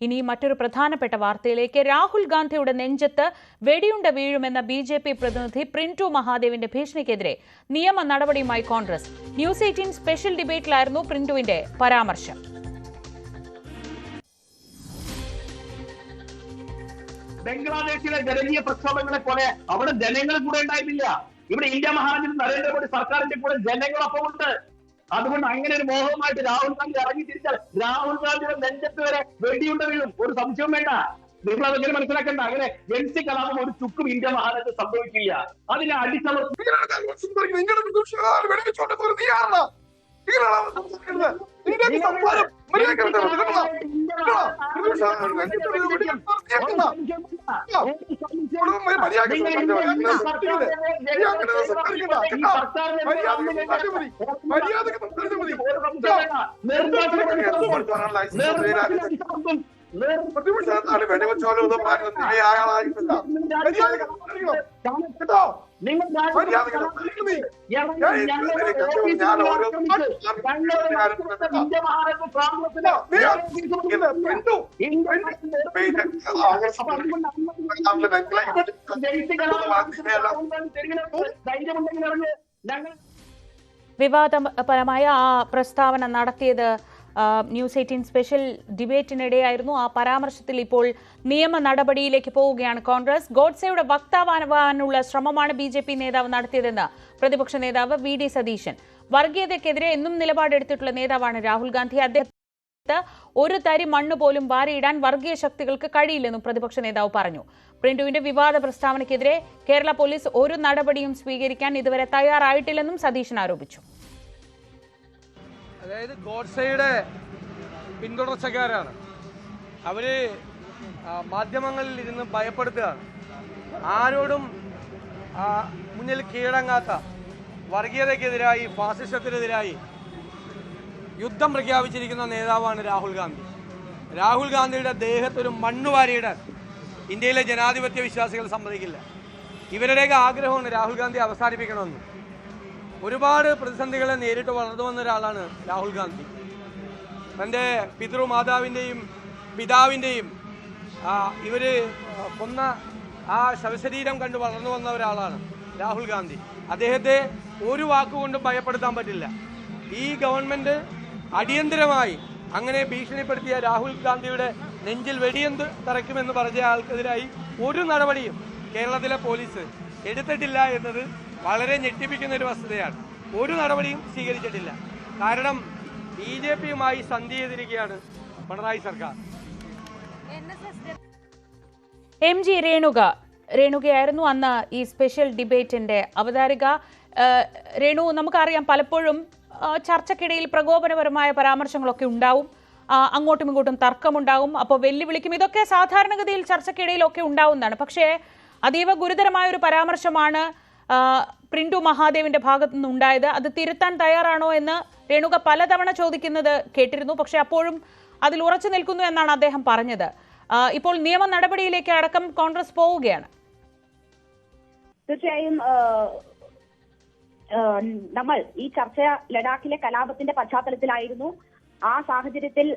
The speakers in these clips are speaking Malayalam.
ഇനി മറ്റൊരു പ്രധാനപ്പെട്ട വാർത്തയിലേക്ക്. രാഹുൽ ഗാന്ധിയുടെ നെഞ്ചത്ത് വെടിയുണ്ട വീഴുമെന്ന ബിജെപി പ്രതിനിധി പ്രിന്റു മഹാദേവിന്റെ ഭീഷണിക്കെതിരെ നിയമ നടപടിയുമായി കോൺഗ്രസ്. ന്യൂസ് 18 സ്പെഷ്യൽ ഡിബേറ്റിലായിരുന്നു പ്രിന്റുവിന്റെ പരാമർശം. ബംഗ്ലാദേശിലെ ജനകീയ പ്രക്ഷോഭങ്ങളെ പോലെ അവിടെ ജനങ്ങൾ കൂടെ ഉണ്ടായിരുന്നില്ല. ഇവിടെ ഇന്ത്യ മഹാരാജ്യത്ത് നരേന്ദ്രമോദി സർക്കാരിന്റെ കൂടെ ജനങ്ങളൊപ്പം ഉണ്ട്. അതുകൊണ്ട് അങ്ങനെ ഒരു മോഹവുമായിട്ട് രാഹുൽ ഗാന്ധി ഇറങ്ങി തിരിച്ചാൽ രാഹുൽ ഗാന്ധിയുടെ നെഞ്ചത്ത് വരെ വെടിയുണ്ട വീഴും. ഒരു സംശയവും വേണ്ട. നിങ്ങൾ അതെങ്ങനെ മനസ്സിലാക്കണ്ട. അങ്ങനെ ജൻസി കലാപം ഒരു ചുക്കും ഇന്ത്യ മഹാരാജ്യത്ത് സംഭവിക്കില്ല. അതിനെ അടിച്ചമർത്തി വിവാദപരമായ ആ പ്രസ്താവന നടത്തിയത് ന്യൂസ് 18 സ്പെഷ്യൽ ഡിബേറ്റിനിടെയായിരുന്നു. ആ പരാമർശത്തിൽ ഇപ്പോൾ നിയമ നടപടിയിലേക്ക് പോവുകയാണ് കോൺഗ്രസ്. ഗോഡ്സെയുടെ വക്താവാനുള്ള ശ്രമമാണ് ബിജെപി നേതാവ് നടത്തിയതെന്ന് പ്രതിപക്ഷ നേതാവ് വി ഡി സതീശൻ. വർഗീയതയ്ക്കെതിരെ എന്നും നിലപാടെടുത്തിട്ടുള്ള നേതാവാണ് രാഹുൽ ഗാന്ധി. അദ്ദേഹത്തെ ഒരു തരി മണ്ണ് പോലും വാരിയിടാൻ വർഗീയ ശക്തികൾക്ക് കഴിയില്ലെന്നും പ്രതിപക്ഷ നേതാവ് പറഞ്ഞു. പ്രിന്റുവിന്റെ വിവാദ പ്രസ്താവനയ്ക്കെതിരെ കേരള പോലീസ് ഒരു നടപടിയും സ്വീകരിക്കാൻ ഇതുവരെ തയ്യാറായിട്ടില്ലെന്നും സതീശൻ ആരോപിച്ചു. അതായത് ഗോഡ്സെയുടെ പിന്തുടർച്ചക്കാരാണ് അവര്. മാധ്യമങ്ങളിൽ ഇരുന്ന് ഭയപ്പെടുത്തുകയാണ്. ആരോടും മുന്നിൽ കീഴടങ്ങാത്ത വർഗീയതയ്ക്കെതിരായി, ഫാസിസത്തിനെതിരായി യുദ്ധം പ്രഖ്യാപിച്ചിരിക്കുന്ന നേതാവാണ് രാഹുൽ ഗാന്ധി. രാഹുൽ ഗാന്ധിയുടെ ദേഹത്തൊരു മണ്ണുവാരിയിടാൻ ഇന്ത്യയിലെ ജനാധിപത്യ വിശ്വാസികൾ സമ്മതിക്കില്ല. ഇവരുടെയൊക്കെ ആഗ്രഹമാണ് രാഹുൽ ഗാന്ധി അവസാനിപ്പിക്കണമെന്ന്. ഒരുപാട് പ്രതിസന്ധികളെ നേരിട്ട് വളർന്നു വന്ന ഒരാളാണ് രാഹുൽ ഗാന്ധി. തൻ്റെ പിതൃമാതാവിൻ്റെയും പിതാവിൻ്റെയും ഇവര് കൊന്ന ആ ശവശരീരം കണ്ട് വളർന്നു വന്ന ഒരാളാണ് രാഹുൽ ഗാന്ധി. അദ്ദേഹത്തെ ഒരു വാക്കുകൊണ്ടും ഭയപ്പെടുത്താൻ പറ്റില്ല. ഈ ഗവൺമെൻറ് അടിയന്തരമായി അങ്ങനെ ഭീഷണിപ്പെടുത്തിയ രാഹുൽ ഗാന്ധിയുടെ നെഞ്ചിൽ വെടിയെന്ത് തറയ്ക്കുമെന്ന് പറഞ്ഞ ആൾക്കെതിരായി ഒരു നടപടിയും കേരളത്തിലെ പോലീസ് എടുത്തിട്ടില്ല എന്നത് വളരെ ഞെട്ടിപ്പിക്കുന്ന ഒരു വസ്തുതയാണ്. ഒരു നടപടിയും സ്വീകരിച്ചിട്ടില്ല. കാരണം ബിജെപിയുമായി സന്ധി ചെയ്തിരിക്കുകയാണ് പിണറായി സർക്കാർ. MG രേണുകയായിരുന്നു അന്ന് ഈ സ്പെഷ്യൽ ഡിബേറ്റിന്റെ അവതാരിക. രേണു, നമുക്കറിയാം പലപ്പോഴും ചർച്ചയ്ക്കിടയിൽ പ്രകോപനപരമായ പരാമർശങ്ങളൊക്കെ ഉണ്ടാവും, അങ്ങോട്ടും ഇങ്ങോട്ടും തർക്കമുണ്ടാവും, അപ്പോൾ വെല്ലുവിളിക്കും. ഇതൊക്കെ സാധാരണഗതിയിൽ ചർച്ചയ്ക്കിടയിലൊക്കെ ഉണ്ടാവുന്നതാണ്. പക്ഷേ അതീവ ഗുരുതരമായ ഒരു പരാമർശമാണ് പ്രിന്റു മഹാദേവിന്റെ ഭാഗത്തു നിന്നുണ്ടായത്. അത് തിരുത്താൻ തയ്യാറാണോ എന്ന് രേണുക പലതവണ ചോദിക്കുന്നത് കേട്ടിരുന്നു. പക്ഷെ അപ്പോഴും അതിൽ ഉറച്ചു നിൽക്കുന്നു എന്നാണ് അദ്ദേഹം പറഞ്ഞത്. ഇപ്പോൾ നിയമ നടപടിയിലേക്ക് അടക്കം കോൺഗ്രസ് പോവുകയാണ്. തീർച്ചയായും നമ്മൾ ഈ ചർച്ച ലഡാക്കിലെ കലാപത്തിന്റെ പശ്ചാത്തലത്തിലായിരുന്നു. ആ സാഹചര്യത്തിൽ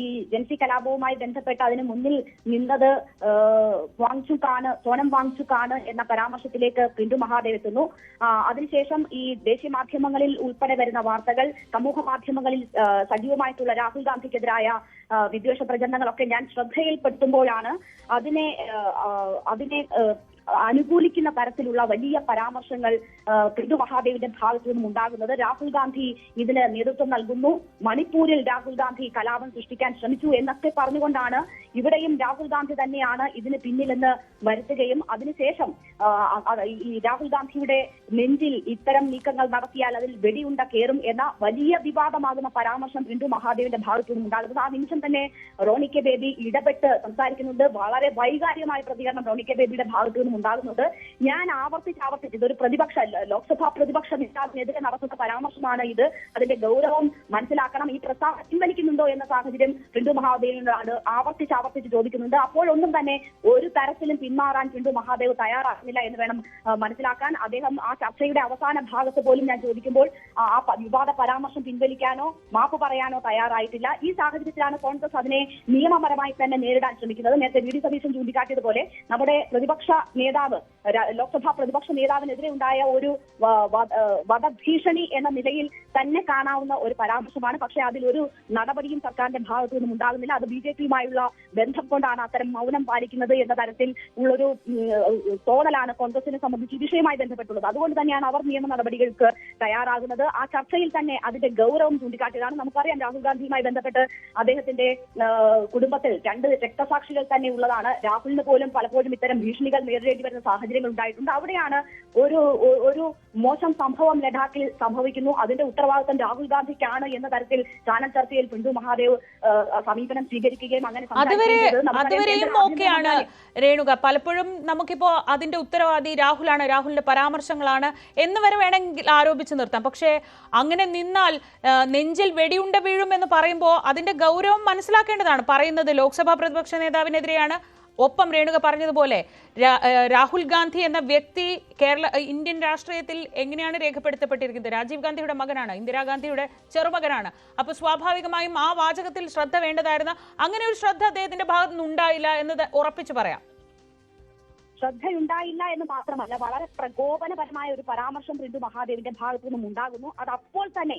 ഈ ജൻസി കലാപവുമായി ബന്ധപ്പെട്ട് അതിന് മുന്നിൽ നിന്നത് സോനം വാങ്ചുക്കാണ് എന്ന പരാമർശത്തിലേക്ക് പ്രിന്റു മഹാദേവ് എത്തുന്നു. അതിനുശേഷം ഈ ദേശീയ മാധ്യമങ്ങളിൽ ഉൾപ്പെടെ വരുന്ന വാർത്തകൾ, സമൂഹ മാധ്യമങ്ങളിൽ സജീവമായിട്ടുള്ള രാഹുൽ ഗാന്ധിക്കെതിരായ വിദ്വേഷ പ്രചരണങ്ങളൊക്കെ ഞാൻ ശ്രദ്ധയിൽപ്പെടുത്തുമ്പോഴാണ് അതിനെ അനുകൂലിക്കുന്ന തരത്തിലുള്ള വലിയ പരാമർശങ്ങൾ പ്രിന്റു മഹാദേവിന്റെ ഭാഗത്തു നിന്നും ഉണ്ടാകുന്നത്. രാഹുൽ ഗാന്ധി ഇതിന് നേതൃത്വം നൽകുന്നു, മണിപ്പൂരിൽ രാഹുൽ ഗാന്ധി കലാപം സൃഷ്ടിക്കാൻ ശ്രമിച്ചു എന്നൊക്കെ പറഞ്ഞുകൊണ്ടാണ് ഇവിടെയും രാഹുൽ ഗാന്ധി തന്നെയാണ് ഇതിന് പിന്നിലെന്ന് വരുത്തുകയും അതിനുശേഷം ഈ രാഹുൽ ഗാന്ധിയുടെ നെഞ്ചിൽ ഇത്തരം നീക്കങ്ങൾ നടത്തിയാൽ അതിൽ വെടിയുണ്ട കയറും എന്ന വലിയ വിവാദമാകുന്ന പരാമർശം പ്രിന്റു മഹാദേവിന്റെ ഭാഗത്തു നിന്നും ഉണ്ടാകുന്നത്. ആ നിമിഷം തന്നെ റോണി കെ ബേബി ഇടപെട്ട് സംസാരിക്കുന്നുണ്ട്. വളരെ വൈകാരികമായ പ്രതികരണം റോണി കെ ബേബിയുടെ ഭാഗത്തു നിന്നും ഉണ്ടാകുന്നത്. ഞാൻ ആവർത്തിച്ച് ഇതൊരു ലോക്സഭാ പ്രതിപക്ഷ നേതാവിനെതിരെ നടത്തുന്ന പരാമർശമാണ് ഇത്. അതിന്റെ ഗൗരവം മനസ്സിലാക്കണം. ഈ പ്രസ്താവന പിൻവലിക്കുന്നുണ്ടോ എന്ന സാഹചര്യം പ്രിന്റു മഹാദേവിനോട് ആവർത്തിച്ച് ആവർത്തിച്ച് ചോദിക്കുന്നുണ്ട്. അപ്പോഴൊന്നും തന്നെ ഒരു തരത്തിലും പിന്മാറാൻ പിന്തു മഹാദേവ് തയ്യാറാകുന്നില്ല എന്ന് വേണം മനസ്സിലാക്കാൻ. അദ്ദേഹം ആ ചർച്ചയുടെ അവസാന ഭാഗത്ത് പോലും ഞാൻ ചോദിക്കുമ്പോൾ ആ വിവാദ പരാമർശം പിൻവലിക്കാനോ മാപ്പ് പറയാനോ തയ്യാറായിട്ടില്ല. ഈ സാഹചര്യത്തിലാണ് കോൺഗ്രസ് അതിനെ നിയമപരമായി തന്നെ നേരിടാൻ ശ്രമിക്കുന്നത്. നേരത്തെ വി ഡി സതീശൻ ചൂണ്ടിക്കാട്ടിയതുപോലെ നമ്മുടെ പ്രതിപക്ഷ നേതാവ്, ലോക്സഭാ പ്രതിപക്ഷ നേതാവിനെതിരെ ഉണ്ടായ ഒരു വധഭീഷണി എന്ന നിലയിൽ തന്നെ കാണാവുന്ന ഒരു പരാമർശമാണ്. പക്ഷേ അതിലൊരു നടപടിയും സർക്കാരിന്റെ ഭാഗത്തു നിന്നും ഉണ്ടാകുന്നില്ല. അത് BJP-യുമായുള്ള ബന്ധം കൊണ്ടാണ് അത്തരം മൗനം പാലിക്കുന്നത് എന്ന തരത്തിൽ ഉള്ളൊരു തോന്നലാണ് കോൺഗ്രസിനെ സംബന്ധിച്ച് ഈ വിഷയവുമായി ബന്ധപ്പെട്ടുള്ളത്. അതുകൊണ്ട് തന്നെയാണ് അവർ നിയമ നടപടികൾക്ക് തയ്യാറാകുന്നത്. ആ ചർച്ചയിൽ തന്നെ അതിന്റെ ഗൗരവം ചൂണ്ടിക്കാട്ടിയതാണ്. നമുക്കറിയാം രാഹുൽ ഗാന്ധിയുമായി ബന്ധപ്പെട്ട് അദ്ദേഹത്തിന്റെ കുടുംബത്തിൽ 2 രക്തസാക്ഷികൾ തന്നെ ഉള്ളതാണ്. രാഹുലിന് പോലും പലപ്പോഴും ഇത്തരം ഭീഷണികൾ നേരിടേണ്ടി വരുന്ന സാഹചര്യങ്ങൾ ഉണ്ടായിട്ടുണ്ട്. അവിടെയാണ് ഒരു മോശം സംഭവം ലഡാക്കിൽ സംഭവിക്കുന്നു, അതിന്റെ ഉത്തരവാദിത്തം രാഹുൽ ഗാന്ധിക്കാണ് എന്ന തരത്തിൽ ചാനൽ ചർച്ചയിൽ പിന്തു മഹാദേവ് സമീപനം സ്വീകരിക്കുകയും അങ്ങനെ അതുവരെയും ഓക്കെയാണ് രേണുക. പലപ്പോഴും നമുക്കിപ്പോ അതിന്റെ ഉത്തരവാദി രാഹുലാണ്, രാഹുലിന്റെ പരാമർശങ്ങളാണ് എന്ന് വരെ വേണമെങ്കിൽ ആരോപിച്ചു നിർത്താം. പക്ഷേ അങ്ങനെ നിന്നാൽ നെഞ്ചിൽ വെടിയുണ്ട വീഴും എന്ന് പറയുമ്പോൾ അതിന്റെ ഗൗരവം മനസ്സിലാക്കേണ്ടതാണ്. പറയുന്നത് ലോക്സഭാ പ്രതിപക്ഷ നേതാവിനെതിരെയാണ്. ഒപ്പം രേണുക പറഞ്ഞതുപോലെ രാഹുൽ ഗാന്ധി എന്ന വ്യക്തി ഇന്ത്യൻ രാഷ്ട്രീയത്തിൽ എങ്ങനെയാണ് രേഖപ്പെടുത്തപ്പെട്ടിരിക്കുന്നത്? രാജീവ് ഗാന്ധിയുടെ മകനാണ്, ഇന്ദിരാഗാന്ധിയുടെ ചെറുമകനാണ്. അപ്പോൾ സ്വാഭാവികമായും ആ വാചകത്തിൽ ശ്രദ്ധ വേണ്ടതായിരുന്നു. അങ്ങനെ ഒരു ശ്രദ്ധ അദ്ദേഹത്തിന്റെ ഭാഗത്തുനിന്ന് ഉണ്ടായില്ല എന്നത് ഉറപ്പിച്ചു പറയാം. ശ്രദ്ധയുണ്ടായില്ല എന്ന് മാത്രമല്ല, വളരെ പ്രകോപനപരമായ ഒരു പരാമർശം പിന്തു മഹാദേവിന്റെ ഭാഗത്തു നിന്നും ഉണ്ടാകുന്നു. അത് അപ്പോൾ തന്നെ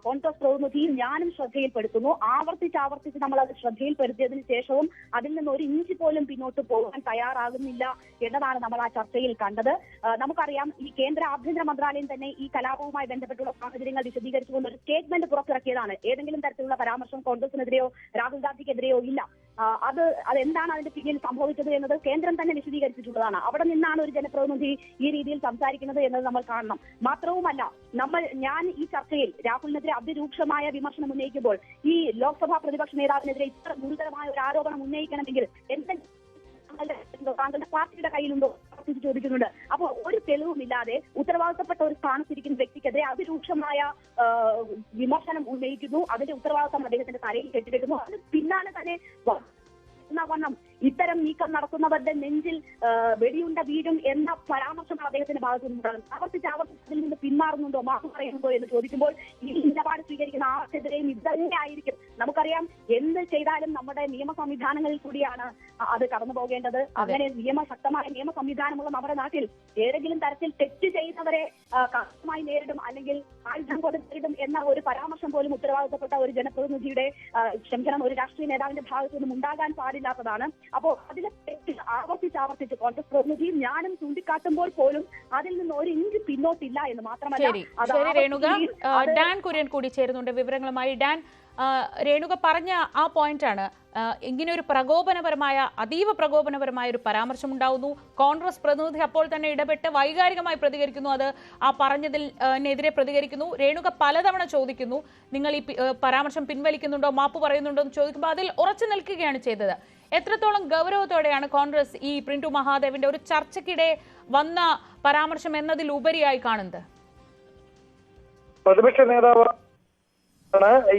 കോൺഗ്രസ് പ്രതിനിധിയും ഞാനും ശ്രദ്ധയിൽപ്പെടുത്തുന്നു. ആവർത്തിച്ച് നമ്മൾ അത് ശ്രദ്ധയിൽപ്പെടുത്തിയതിനു ശേഷവും അതിൽ നിന്ന് ഒരു ഇഞ്ച് പോലും പിന്നോട്ട് പോകാൻ തയ്യാറാകുന്നില്ല എന്നതാണ് നമ്മൾ ആ ചർച്ചയിൽ കണ്ടത്. നമുക്കറിയാം, ഈ കേന്ദ്ര ആഭ്യന്തര മന്ത്രാലയം തന്നെ ഈ കലാപവുമായി ബന്ധപ്പെട്ടുള്ള സാഹചര്യങ്ങൾ വിശദീകരിച്ചുകൊണ്ട് ഒരു സ്റ്റേറ്റ്മെന്റ് പുറത്തിറക്കിയതാണ്. ഏതെങ്കിലും തരത്തിലുള്ള പരാമർശം കോൺഗ്രസിനെതിരെയോ രാഹുൽ ഗാന്ധിക്കെതിരെയോ ഇല്ല. അതെന്താണ് അതിന്റെ പിന്നിൽ സംഭവിച്ചത് എന്നത് കേന്ദ്രം തന്നെ വിശദീകരിച്ചിട്ടുള്ളതാണ്. അവിടെ നിന്നാണ് ഒരു ജനപ്രതിനിധി ഈ രീതിയിൽ സംസാരിക്കുന്നത് എന്നത് നമ്മൾ കാണണം. മാത്രവുമല്ല, ഞാൻ ഈ ചർച്ചയിൽ രാഹുലിനെതിരെ അതിരൂക്ഷമായ വിമർശനം ഉന്നയിക്കുമ്പോൾ ഈ ലോക്സഭാ പ്രതിപക്ഷ നേതാവിനെതിരെ ഇത്ര ഗുരുതരമായ ഒരു ആരോപണം ഉന്നയിക്കണമെങ്കിൽ താങ്കളുടെ പാർട്ടിയുടെ കയ്യിലുണ്ടോ ചോദിക്കുന്നുണ്ട്. അപ്പോൾ ഒരു തെളിവുമില്ലാതെ ഉത്തരവാദിത്തപ്പെട്ട ഒരു സ്ഥാനത്തിരിക്കുന്ന വ്യക്തിക്കെതിരെ അതിരൂക്ഷമായ വിമർശനം ഉന്നയിക്കുന്നു. അതിന്റെ ഉത്തരവാദിത്തം അദ്ദേഹത്തിന്റെ തലയിൽ കെട്ടിവെക്കുന്നു. അതിന് പിന്നാലെ തന്നെ വണ്ണം ഇത്തരം നീക്കം നടത്തുന്നവരുടെ നെഞ്ചിൽ വെടിയുണ്ട വീഴും എന്ന പരാമർശമാണ് അദ്ദേഹത്തിന്റെ ഭാഗത്തു നിന്നുണ്ടാകുന്നത്. ആവർത്തിച്ച് അതിൽ നിന്ന് പിന്മാറുന്നുണ്ടോ, മാപ്പ് പറയുന്നുണ്ടോ എന്ന് ചോദിക്കുമ്പോൾ ഈ നിലപാട് സ്വീകരിക്കുന്ന ആർക്കെതിരെയും ഇത് തന്നെ ആയിരിക്കും. നമുക്കറിയാം, എന്ത് ചെയ്താലും നമ്മുടെ നിയമ സംവിധാനങ്ങളിൽ കൂടിയാണ് അത് കടന്നു പോകേണ്ടത്. അങ്ങനെ ശക്തമായ നിയമ സംവിധാനമുള്ള നമ്മുടെ നാട്ടിൽ ഏതെങ്കിലും തരത്തിൽ തെറ്റ് ചെയ്യുന്നവരെ കർശനമായി നേരിടും, അല്ലെങ്കിൽ ആയുധം കൊണ്ട് നേരിടും എന്ന ഒരു പരാമർശം പോലും ഉത്തരവാദിത്തപ്പെട്ട ഒരു ജനപ്രതിനിധിയുടെ ഒരു രാഷ്ട്രീയ നേതാവിന്റെ ഭാഗത്തു നിന്നും ഉണ്ടാകാൻ പാടില്ലാത്തതാണ്. അപ്പോൾ അതിനെ ആവർത്തിച്ച് കോൺഗ്രസ് പ്രതിനിധിയും ഞാനും ചൂണ്ടിക്കാട്ടുമ്പോൾ പോലും അതിൽ നിന്ന് ഒരു ഇഞ്ച് പിന്നോട്ടില്ല എന്ന് മാത്രമല്ല. രേണുക, ഡാൻ കുര്യൻ കൂടി ചേരുന്നുണ്ട് വിവരങ്ങളുമായി. ഡാൻ, രേണുക പറഞ്ഞ ആ പോയിന്റാണ്, ഇങ്ങനെ ഒരു അതീവ പ്രകോപനപരമായ ഒരു പരാമർശം ഉണ്ടാവുന്നു. കോൺഗ്രസ് പ്രതിനിധി അപ്പോൾ തന്നെ ഇടപെട്ട് വൈകാരികമായി പ്രതികരിക്കുന്നു. അത് ആ പറഞ്ഞതിനെതിരെ പ്രതികരിക്കുന്നു. രേണുക പലതവണ ചോദിക്കുന്നു, നിങ്ങൾ ഈ പരാമർശം പിൻവലിക്കുന്നുണ്ടോ, മാപ്പ് പറയുന്നുണ്ടോ എന്ന് ചോദിക്കുമ്പോൾ അതിൽ ഉറച്ചു നിൽക്കുകയാണ് ചെയ്തത്. എത്രത്തോളം ഗൗരവത്തോടെയാണ് കോൺഗ്രസ് ഈ പിന്തു മഹാദേവിന്റെ ഒരു ചർച്ചയ്ക്കിടെ വന്ന പരാമർശം എന്നതിലുപരിയായി കാണുന്നത്? പ്രതിപക്ഷ നേതാവ്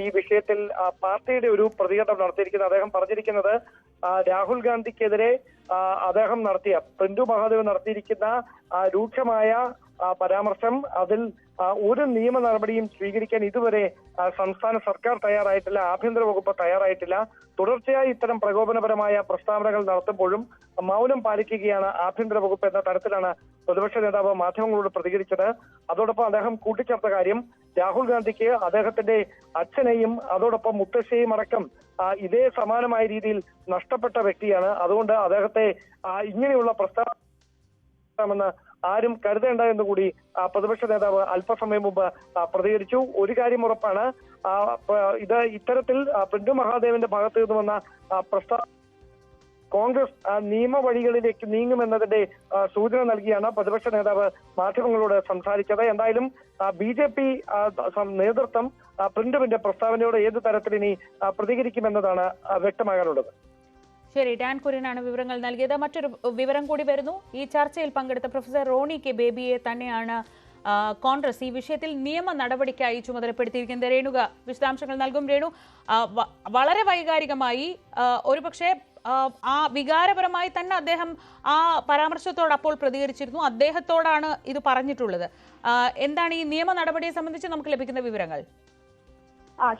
ഈ വിഷയത്തിൽ പാർട്ടിയുടെ ഒരു പ്രതികരണം നടത്തിയിരിക്കുന്നത്. അദ്ദേഹം പറഞ്ഞിരിക്കുന്നത് രാഹുൽ ഗാന്ധിക്കെതിരെ അദ്ദേഹം പിന്തു മഹാദേവ് നടത്തിയിരിക്കുന്ന രൂക്ഷമായ പരാമർശം, അതിൽ ഒരു നിയമ നടപടിയും സ്വീകരിക്കാൻ ഇതുവരെ സംസ്ഥാന സർക്കാർ തയ്യാറായിട്ടില്ല, ആഭ്യന്തര വകുപ്പ് തയ്യാറായിട്ടില്ല. തുടർച്ചയായി ഇത്തരം പ്രകോപനപരമായ പ്രസ്താവനകൾ നടത്തുമ്പോഴും മൗനം പാലിക്കുകയാണ് ആഭ്യന്തര വകുപ്പ് എന്ന തരത്തിലാണ് പ്രതിപക്ഷ നേതാവ് മാധ്യമങ്ങളോട് പ്രതികരിച്ചത്. അതോടൊപ്പം അദ്ദേഹം കൂട്ടിച്ചേർത്ത കാര്യം, രാഹുൽ ഗാന്ധിക്ക് അദ്ദേഹത്തിന്റെ അച്ഛനെയും അതോടൊപ്പം മുത്തശ്ശിയെയും അടക്കം ഇതേ സമാനമായ രീതിയിൽ നഷ്ടപ്പെട്ട വ്യക്തിയാണ്. അതുകൊണ്ട് അദ്ദേഹത്തെ ഇങ്ങനെയുള്ള പ്രസ്താവന ആരും കരുതേണ്ട എന്നുകൂടി പ്രതിപക്ഷ നേതാവ് അല്പസമയം മുമ്പ് പ്രതികരിച്ചു. ഒരു കാര്യം ഉറപ്പാണ്, ഇത്തരത്തിൽ പിന്തു മഹാദേവിന്റെ ഭാഗത്ത് നിന്ന് വന്ന പ്രസ്താവന കോൺഗ്രസ് നിയമവഴികളിലേക്ക് നീങ്ങുമെന്നതിന്റെ സൂചന നൽകിയാണ് പ്രതിപക്ഷ നേതാവ് മാധ്യമങ്ങളോട് സംസാരിച്ചത്. എന്തായാലും BJP നേതൃത്വം പിന്തുവിന്റെ പ്രസ്താവനയോട് ഏത് തരത്തിൽ ഇനി പ്രതികരിക്കുമെന്നതാണ് വ്യക്തമാകാനുള്ളത്. ശരി, ഡാൻ കുര്യനാണ് വിവരങ്ങൾ നൽകിയത്. മറ്റൊരു വിവരം കൂടി വരുന്നു. ഈ ചർച്ചയിൽ പങ്കെടുത്ത പ്രൊഫസർ റോണി കെ ബേബിയെ തന്നെയാണ് കോൺഗ്രസ് ഈ വിഷയത്തിൽ നിയമ നടപടിക്കായി ചുമതലപ്പെടുത്തിയിരിക്കുന്നത്. രേണുക വിശദാംശങ്ങൾ നൽകും. രേണു, വളരെ വൈകാരികമായി ഒരുപക്ഷെ ആ വികാരപരമായി തന്നെ അദ്ദേഹം ആ പരാമർശത്തോട് അപ്പോൾ പ്രതികരിച്ചിരുന്നു. അദ്ദേഹത്തോടാണ് ഇത് പറഞ്ഞിട്ടുള്ളത്. എന്താണ് ഈ നിയമ നടപടിയെ സംബന്ധിച്ച് നമുക്ക് ലഭിക്കുന്ന വിവരങ്ങൾ?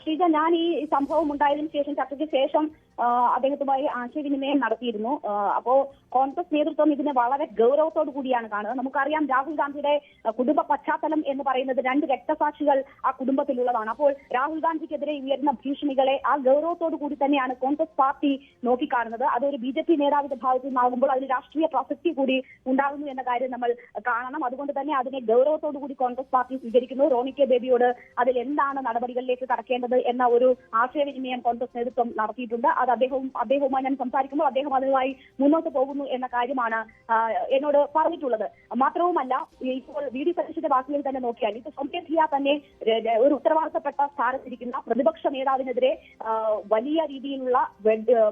ശ്രീജ, ഞാൻ ഈ സംഭവം ഉണ്ടായതിനു ശേഷം, ചർച്ചയ്ക്ക് ശേഷം അദ്ദേഹത്തുമായി ആശയവിനിമയം നടത്തിയിരുന്നു. അപ്പോ കോൺഗ്രസ് നേതൃത്വം ഇതിനെ വളരെ ഗൗരവത്തോടു കൂടിയാണ് കാണുന്നത്. നമുക്കറിയാം, രാഹുൽ ഗാന്ധിയുടെ കുടുംബ പശ്ചാത്തലം എന്ന് പറയുന്നത് 2 രക്തസാക്ഷികൾ ആ കുടുംബത്തിലുള്ളതാണ്. അപ്പോൾ രാഹുൽ ഗാന്ധിക്കെതിരെ ഉയർന്ന ഭീഷണികളെ ആ ഗൗരവത്തോടു കൂടി തന്നെയാണ് കോൺഗ്രസ് പാർട്ടി നോക്കിക്കാണുന്നത്. അതൊരു BJP നേതാവിന്റെ ഭാഗത്തു നിന്നാകുമ്പോൾ അതിന് രാഷ്ട്രീയ പ്രസക്തി കൂടി ഉണ്ടാകുന്നു എന്ന കാര്യം നമ്മൾ കാണണം. അതുകൊണ്ട് തന്നെ അതിനെ ഗൗരവത്തോടു കൂടി കോൺഗ്രസ് പാർട്ടി സ്വീകരിക്കുന്നു. റോണി കെ ബേബിയോട് അതിൽ എന്താണ് നടപടികളിലേക്ക് കടക്കേണ്ടത് എന്ന ഒരു ആശയവിനിമയം കോൺഗ്രസ് നേതൃത്വം നടത്തിയിട്ടുണ്ട്. അത് അദ്ദേഹവുമായി ഞാൻ സംസാരിക്കുമ്പോൾ അദ്ദേഹം അതുമായി മുന്നോട്ട് പോകുന്നു എന്ന കാര്യമാണ് എന്നോട് പറഞ്ഞിട്ടുള്ളത്. മാത്രവുമല്ല, ഇപ്പോൾ VD സതീശന്റെ വാക്കുകൾ തന്നെ നോക്കിയാൽ ഇത് സ്വമേധയാ തന്നെ ഒരു ഉത്തരവാദിത്തപ്പെട്ട സ്ഥാനത്തിരിക്കുന്ന പ്രതിപക്ഷ നേതാവിനെതിരെ വലിയ രീതിയിലുള്ള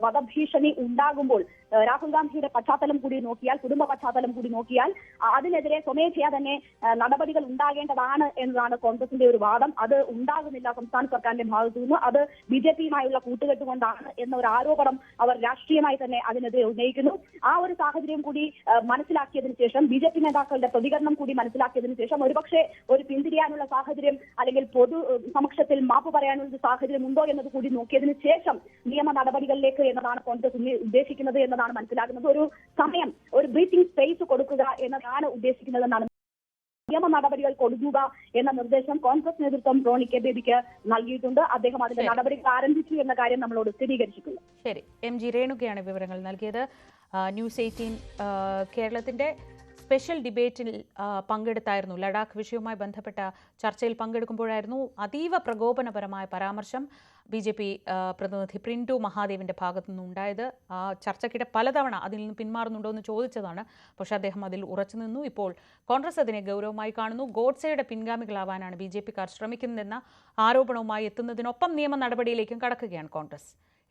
വധഭീഷണി ഉണ്ടാകുമ്പോൾ രാഹുൽ ഗാന്ധിയുടെ പശ്ചാത്തലം കൂടി നോക്കിയാൽ, കുടുംബ പശ്ചാത്തലം കൂടി നോക്കിയാൽ അതിനെതിരെ സ്വമേധയാ തന്നെ നടപടികൾ ഉണ്ടാകേണ്ടതാണ് എന്നതാണ് കോൺഗ്രസിന്റെ ഒരു വാദം. അത് ഉണ്ടാകുന്നില്ല സംസ്ഥാന സർക്കാരിന്റെ ഭാഗത്തു നിന്ന്. അത് BJPയുമായുള്ള കൂട്ടുകെട്ടുകൊണ്ടാണ് എന്ന ഒരു ആരോപണം അവർ രാഷ്ട്രീയമായി തന്നെ അതിനെതിരെ ഉന്നയിക്കുന്നു. ആ ഒരു സാഹചര്യം കൂടി മനസ്സിലാക്കിയതിനു ശേഷം, BJP നേതാക്കളുടെ പ്രതികരണം കൂടി മനസ്സിലാക്കിയതിനു ശേഷം ഒരുപക്ഷെ ഒരു പിന്തിരിയാനുള്ള സാഹചര്യം അല്ലെങ്കിൽ പൊതു സമക്ഷത്തിൽ മാപ്പ് പറയാനുള്ള സാഹചര്യം ഉണ്ടോ എന്നത് കൂടി നോക്കിയതിനു ശേഷം നിയമ നടപടികളിലേക്ക് എന്നതാണ് കോൺഗ്രസ് ഉദ്ദേശിക്കുന്നത് എന്നതാണ് മനസ്സിലാക്കുന്നത്. ഒരു സമയം, ഒരു ബ്രീത്തിങ് സ്പേസ് കൊടുക്കുക എന്നതാണ് ഉദ്ദേശിക്കുന്നതെന്നാണ്. നിയമ നടപടികൾ കൊടുക്കുക എന്ന നിർദ്ദേശം കോൺഗ്രസ് നേതൃത്വം റോണി കെ ബേബിക്ക് നൽകിയിട്ടുണ്ട്. അദ്ദേഹം അതിന്റെ നടപടികൾ ആരംഭിച്ചു എന്ന കാര്യം നമ്മളോട് സ്ഥിരീകരിച്ചിട്ടുണ്ട്. ശരി, MG രേണുകയാണ് വിവരങ്ങൾ നൽകിയത്. ന്യൂസ് 18 കേരളത്തിന്റെ സ്പെഷ്യൽ ഡിബേറ്റിൽ പങ്കെടുത്തായിരുന്നു. ലഡാക്ക് വിഷയവുമായി ബന്ധപ്പെട്ട ചർച്ചയിൽ പങ്കെടുക്കുമ്പോഴായിരുന്നു അതീവ പ്രകോപനപരമായ പരാമർശം BJP പ്രതിനിധി പ്രിന്റു മഹാദേവിൻ്റെ ഭാഗത്തു നിന്നുണ്ടായത്. ചർച്ചയ്ക്കിടെ പലതവണ അതിൽ നിന്ന് പിന്മാറുന്നുണ്ടോ എന്ന് ചോദിച്ചതാണ്. പക്ഷേ അദ്ദേഹം അതിൽ ഉറച്ചു നിന്നു. ഇപ്പോൾ കോൺഗ്രസ് അതിനെ ഗൗരവമായി കാണുന്നു. ഗോഡ്സെയുടെ പിൻഗാമികളാവാനാണ് BJPക്കാർ ശ്രമിക്കുന്നതെന്ന ആരോപണവുമായി എത്തുന്നതിനൊപ്പം നിയമ നടപടിയിലേക്കും കടക്കുകയാണ് കോൺഗ്രസ്.